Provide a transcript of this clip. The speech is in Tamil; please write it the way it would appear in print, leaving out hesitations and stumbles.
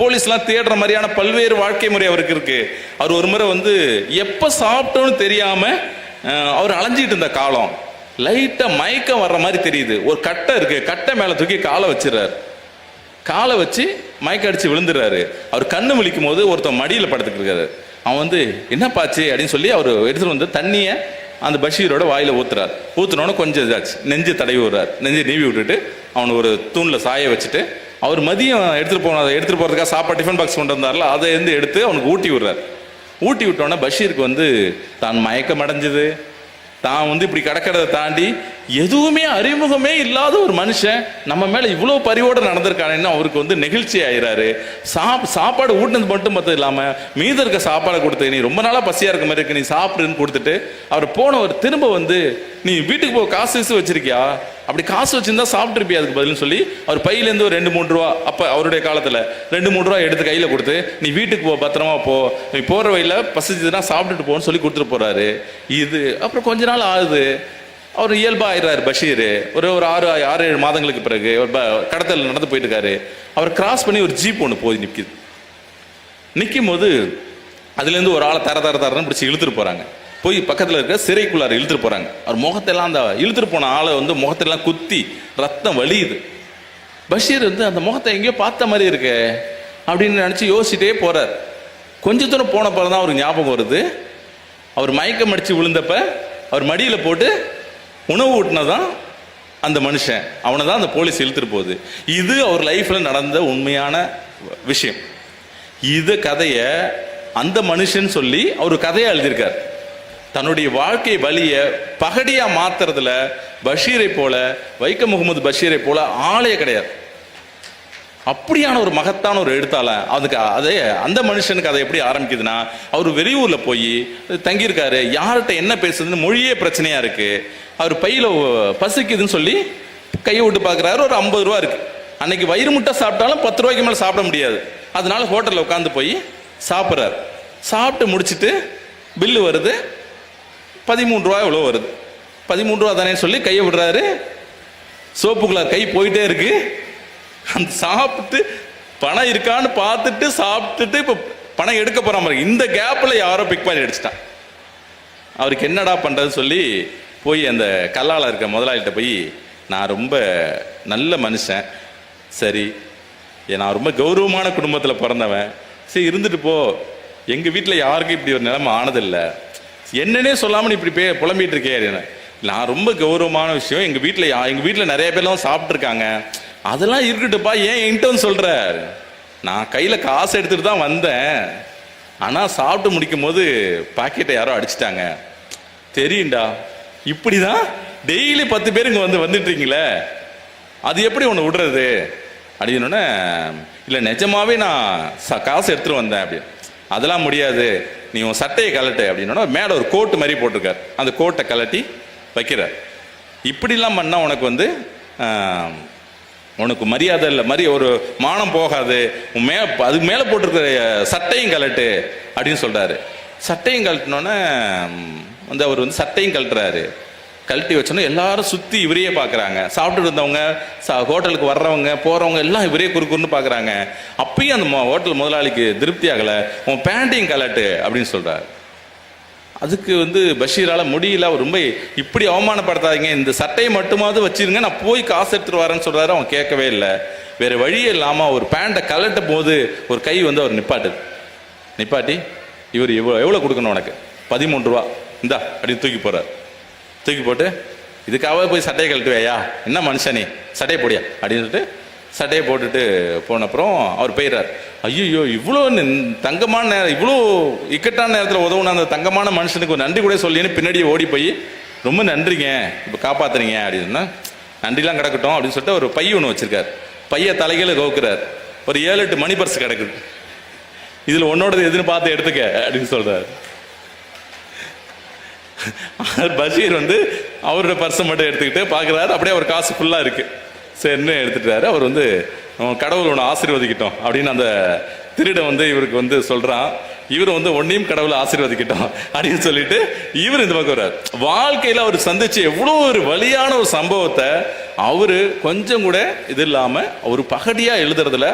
போலீஸ்லாம் தேடுற மாதிரியான பல்வேறு வாழ்க்கை முறை அவருக்கு இருக்கு. அவர் ஒரு முறை வந்து எப்ப சாப்பிட்டோன்னு தெரியாம அவர் அலைஞ்சிட்டு இருந்த காலம், லைட்டா மயக்கம் வர்ற மாதிரி தெரியுது. ஒரு கட்டை இருக்கு, கட்டை மேல தூக்கி காலை வச்சிடறாரு. காலை வச்சு மயக்க அடிச்சு விழுந்துடுறாரு. அவர் கண்ணு விழிக்கும் போது ஒருத்தன் மடியில படுத்துட்டு இருக்காரு. அவன் வந்து என்னப்பாச்சு அப்படின்னு சொல்லி அவர் எடுத்துட்டு வந்து தண்ணியை அந்த பஷீரோட வாயில ஊத்துறாரு. ஊத்துனோன்னு கொஞ்சம் இதாச்சு, நெஞ்சு தடவி விடுறாரு. நெஞ்சு நீவி விட்டுட்டு அவனை ஒரு தூண்ல சாய வச்சுட்டு அவர் மதியம் எடுத்துட்டு போறதுக்காக சாப்பாடு டிஃபன் பாக்ஸ் கொண்டு வந்தார்ல, அதை இருந்து எடுத்து அவனுக்கு ஊட்டி விடுறாரு. ஊட்டி விட்டோன்னே பஷீருக்கு வந்து தான் மயக்கம் அடைஞ்சது, தான் வந்து இப்படி கிடக்கிறத தாண்டி எதுவுமே அறிமுகமே இல்லாத ஒரு மனுஷன் நம்ம மேல இவ்வளவு பரிவோடு நடந்திருக்கானு அவருக்கு வந்து நெகிழ்ச்சி ஆயிராரு. சாப்பாடு ஊட்டினது மட்டும் பார்த்தது இல்லாம மீத இருக்க சாப்பாடை கொடுத்து, நீ ரொம்ப நாளா பசியா இருக்க மாதிரி இருக்கு, நீ சாப்பிடுன்னு கொடுத்துட்டு அவர் போனவர் திரும்ப வந்து, நீ வீட்டுக்கு போக காசு வச்சிருக்கியா, அப்படி காசு வச்சிருந்தா சாப்பிட்டு இருப்பியா அதுக்கு பதில்னு சொல்லி அவர் பையிலேருந்து ஒரு 2-3 ரூபா, அப்ப அவருடைய காலத்துல 2-3 ரூபா எடுத்து கையில கொடுத்து, நீ வீட்டுக்கு போ, பத்திரமா போ, நீ போற வழியில பசிச்சதுன்னா சாப்பிட்டுட்டு போன்னு சொல்லி கொடுத்துட்டு போறாரு. இது அப்புறம் கொஞ்ச நாள் ஆகுது, அவர் இயல்பா ஆயிடுறாரு பஷீர். ஒரு 6-7 மாதங்களுக்கு பிறகு கடத்தல் நடந்து போயிட்டு இருக்காரு. அவர் கிராஸ் பண்ணி ஒரு ஜீப் ஒன்று போய் நிற்கும் போது அதுலேருந்து ஒரு ஆளை தரன்னு பிடிச்சி இழுத்துட்டு போறாங்க. போய் பக்கத்தில் இருக்க சிறைக்குள்ளார இழுத்துட்டு போறாங்க. அவர் முகத்தெல்லாம், அந்த இழுத்துட்டு போன ஆளை வந்து முகத்தெல்லாம் குத்தி ரத்தம் வலியுது. பஷீர் வந்து அந்த முகத்தை எங்கேயோ பார்த்த மாதிரி இருக்கு அப்படின்னு நினச்சி யோசிச்சுட்டே போறார். கொஞ்ச தூரம் போன பிறகு தான் அவருக்கு ஞாபகம் வருது, அவர் மயக்கம் அடிச்சு விழுந்தப்ப அவர் மடியில் போட்டு உணவு ஊட்டினதான் அந்த மனுஷன், அவனை தான் அந்த போலீஸ் இழுத்துட்டு போகுது. இது அவர் லைஃப்ல நடந்த உண்மையான விஷயம். இது கதையை அந்த மனுஷன் சொல்லி அவர் கதையை எழுதியிருக்கார். தன்னுடைய வாழ்க்கை வழிய பகடியா மாத்துறதுல பஷீரை போல, வைக்கம் முகமது பஷீரை போல ஆளே கிடையாது. அப்படியான ஒரு மகத்தான ஒரு எழுத்தாளர். அதுக்கு அதே அந்த மனுஷனுக்கு அதை எப்படி ஆரம்பிக்குதுன்னா, அவர் வெளியூர்ல போய் தங்கியிருக்காரு, யார்கிட்ட என்ன பேசுறதுன்னு மொழியே பிரச்சனையா இருக்கு. அவர் பையில பசிக்குதுன்னு சொல்லி கையை விட்டு பார்க்குறாரு, ஒரு 50 ரூபா இருக்கு. அன்னைக்கு வயிறு முட்டை சாப்பிட்டாலும் 10 ரூபாய்க்கு மேலே சாப்பிட முடியாது. அதனால ஹோட்டலில் உட்காந்து போய் சாப்பிட்றாரு. சாப்பிட்டு முடிச்சுட்டு பில்லு வருது, 13 ரூபா எவ்வளோ வருது. 13 ரூபா தானே சொல்லி கையை விடுறாரு. சோப்புக்குள்ள கை போயிட்டே இருக்கு. அந்த சாப்பிட்டு பணம் இருக்கான்னு பார்த்துட்டு சாப்பிட்டுட்டு இப்போ பணம் எடுக்க போற மாதிரி இந்த கேப்ல யாரோ பிக் பண்ணி அடிச்சிட்டான். அவருக்கு என்னடா பண்றது சொல்லி போய் அந்த கல்லால இருக்க முதலாளிகிட்ட போய், நான் ரொம்ப நல்ல மனுஷன், சரி நான் ரொம்ப கௌரவமான குடும்பத்தில் பிறந்தவன், சரி இருந்துட்டு போ, எங்க வீட்டில் யாருக்கும் இப்படி ஒரு நிலைமை ஆனதில்லை, என்னன்னே சொல்லாம நீ இப்படி புலம்பிட்டு இருக்கே. நான் ரொம்ப கௌரவமான விஷயம், எங்க வீட்டில் நிறைய பேர்லாம் சாப்பிட்டு இருக்காங்க, அதெல்லாம் இருக்கட்டுப்பா, ஏன் என்கிட்ட சொல்ற, நான் கையில காசு எடுத்துட்டு தான் வந்தேன், ஆனா சாப்பிட்டு முடிக்கும் போது பாக்கெட்டை யாரோ அடிச்சிட்டாங்க, தெரியும்டா, இப்படிதான் டெய்லி 10 பேர் இங்க வந்துட்டு இருக்கீங்களே, அது எப்படி ஒன்று விடுறது அப்படின்னோடனே, இல்லை நிஜமாவே நான் காசு எடுத்துட்டு வந்தேன் அப்படி, அதெல்லாம் முடியாது, நீ உன் சட்டையை கலட்டு அப்படின்னோட மேலே ஒரு கோட்டு மாதிரி போட்டிருக்கார், அந்த கோட்டை கலட்டி வைக்கிறார். இப்படிலாம் பண்ணா உனக்கு வந்து உனக்கு மரியாதை இல்லை, ஒரு மானம் போகாது, அதுக்கு மேலே போட்டிருக்கிற சட்டையும் கலட்டு அப்படின்னு சொல்றாரு. சட்டையும் கழட்டினோன்னே வந்து அவர் வந்து சட்டையும் கழட்டுறாரு. கழட்டி வச்சோன்னா எல்லாரும் சுற்றி இவரையே பார்க்குறாங்க. சாப்பிட்டு இருந்தவங்க, ஹோட்டலுக்கு வர்றவங்க போகிறவங்க எல்லாம் இவரே குறுக்குன்னு பார்க்குறாங்க. அப்பயும் அந்த ஹோட்டல் முதலாளிக்கு திருப்தி ஆகலை. உன் பேண்டையும் கலட்டு அப்படின்னு சொல்கிறார். அதுக்கு வந்து பஷீரால் முடியல. அவர் ரொம்ப இப்படி அவமானப்படுத்தாதீங்க, இந்த சட்டையை மட்டுமாவது வச்சிருங்க, நான் போய் காசு எடுத்துட்டு வரேன்னு சொல்கிறாரு. அவன் கேட்கவே இல்லை. வேறு வழியே இல்லாமல் ஒரு பேண்ட்டை கலட்டும் போது ஒரு கை வந்து அவர் நிப்பாட்டி இவர் எவ்வளோ கொடுக்கணும் உனக்கு, 13 ரூபா இந்தா அப்படின்னு தூக்கி போகிறார். தூக்கி போட்டு, இதுக்காக போய் சட்டையை கழட்டுவேயா, என்ன மனுஷனே, சட்டையை போடியா அப்படின்னு சொல்லிட்டு சட்டையை போட்டுட்டு போனப்புறம் அவர் போயிடுறார். ஐயோ, இவ்வளோ தங்கமான நேரம், இவ்வளோ இக்கட்டான நேரத்தில் உதவுன அந்த தங்கமான மனுஷனுக்கு ஒரு நன்றி கூட சொல்லின்னு பின்னாடியே ஓடி போய், ரொம்ப நன்றிங்க, இப்போ காப்பாத்துறீங்க அப்படின்னா, நன்றிலாம் கிடக்கட்டும் அப்படின்னு சொல்லிட்டு ஒரு பை ஒன்று வச்சிருக்காரு. பையை தலைகளை கவுக்குறார். ஒரு 7-8 மணி பர்ஸ் கிடக்குது. இதில் உன்னோடது எதுன்னு பார்த்து எடுத்துக்க அப்படின்னு சொல்றாரு. பஷீர் வந்து அவரோட பர்ஸை மட்டும் எடுத்துக்கிட்டு பார்க்குறாரு. அப்படியே அவர் காசு ஃபுல்லாக இருக்கு. சரின்னு எடுத்துட்டாரு. அவர் வந்து கடவுள் உன்னை ஆசீர்வதிக்கிட்டோம் அப்படின்னு அந்த திருடன் வந்து இவருக்கு வந்து சொல்றான். இவர் வந்து ஒன்னையும் கடவுளை ஆசீர்வதிக்கிட்டோம் அப்படின்னு சொல்லிட்டு இவர் இந்த பக்கம் வர்றார். வாழ்க்கையில அவர் சந்திச்சு எவ்வளோ ஒரு வலியான ஒரு சம்பவத்தை அவரு கொஞ்சம் கூட இது இல்லாம ஒரு பகடியா எழுதுறதுல